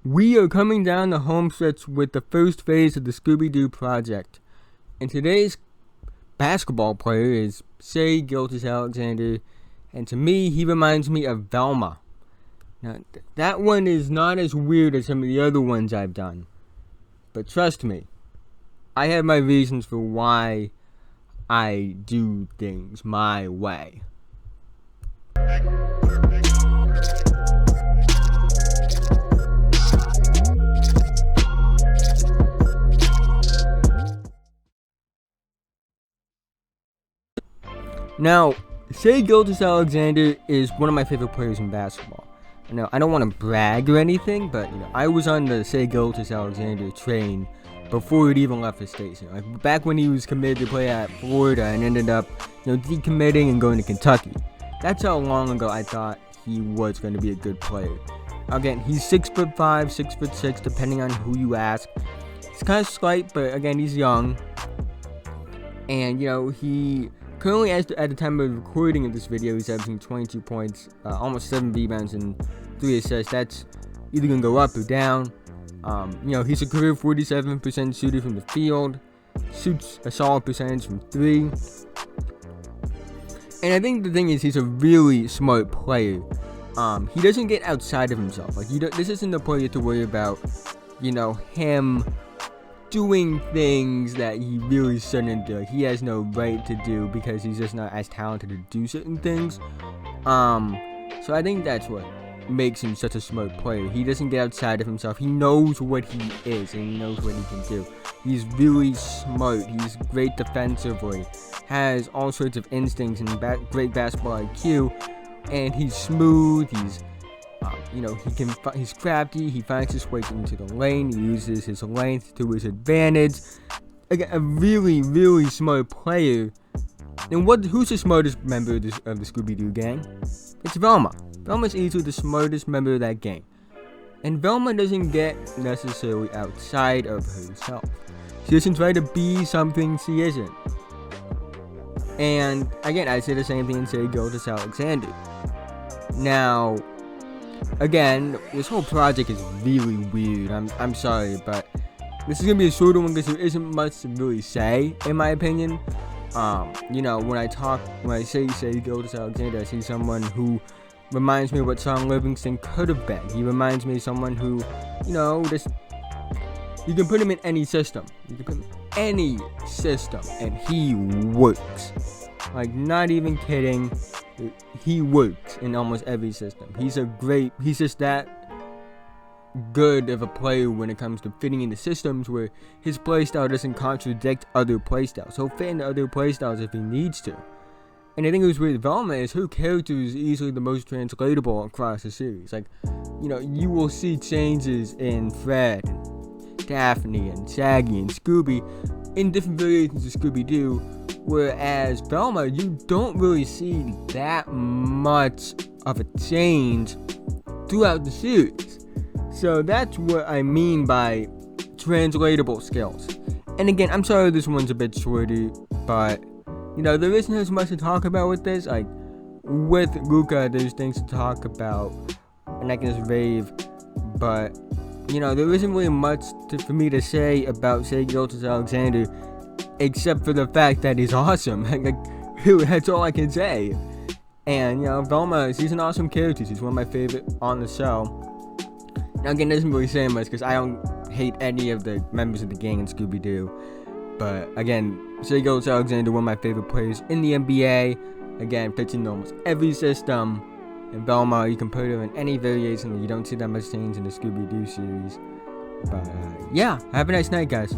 We are coming down the home stretch with the first phase of the Scooby Doo project. And today's basketball player is Shai Gilegous Alexander, and to me, he reminds me of Velma. Now, that one is not as weird as some of the other ones I've done. But trust me, I have my reasons for why I do things my way. Now, Shai Gilegous Alexander is one of my favorite players in basketball. Now, I don't want to brag or anything, but I was on the Shai Gilegous Alexander train before it even left the station. Like back when he was committed to play at Florida and ended up, decommitting and going to Kentucky. That's how long ago I thought he was going to be a good player. Again, he's 6'5", 6'6", depending on who you ask. He's kind of slight, but again, he's young. And he currently, at the time of recording of this video, he's averaging 22 points, almost 7 rebounds, and 3 assists. That's either going to go up or down. He's a career 47% shooter from the field, shoots a solid percentage from 3. And I think the thing is, he's a really smart player. He doesn't get outside of himself. This isn't the player to worry about, him doing things that he really shouldn't do. He has no right to do because he's just not as talented to do certain things. So I think that's what makes him such a smart player. He doesn't get outside of himself. He knows what he is and he knows what he can do. He's really smart. He's great defensively, has all sorts of instincts and great basketball IQ, and he's smooth. He's crafty. He finds his way into the lane. He uses his length to his advantage. Again, a really, really smart player. And who's the smartest member of the Scooby Doo gang? It's Velma. Velma's easily the smartest member of that gang. And Velma doesn't get necessarily outside of herself. She doesn't try to be something she isn't. And again, I say the same thing in Shai Gilegous Alexander. Now, again, this whole project is really weird. I'm sorry, but this is gonna be a shorter one because there isn't much to really say, in my opinion. When I say Shai Gilegous Alexander, I see someone who reminds me of what Sean Livingston could have been. He reminds me of someone who, you can put him in any system. You can put him in any system, and he works. Not even kidding. He works in almost every system. He's just that good of a player when it comes to fitting into systems where his playstyle doesn't contradict other playstyles. He'll fit into other playstyles if he needs to. And I think it was with Velma is her character is easily the most translatable across the series. You will see changes in Fred, and Daphne, and Shaggy, and Scooby in different variations of Scooby Doo. Whereas Velma, you don't really see that much of a change throughout the series. So that's what I mean by translatable skills. And again, I'm sorry this one's a bit shorter, but there isn't as much to talk about with this. With Luca, there's things to talk about, and I can just rave. But there isn't really much for me to say about Shai Gilegous Alexander, except for the fact that he's awesome. Really, that's all I can say. And Velma, she's an awesome character. She's one of my favorite on the show. Now again, it doesn't really say much because I don't hate any of the members of the gang in Scooby Doo. But again, Shai Gilegous Alexander, one of my favorite players in the NBA. Again, fits in almost every system. And Velma, you can put her in any variation. You don't see that much change in the Scooby Doo series. But yeah, have a nice night, guys.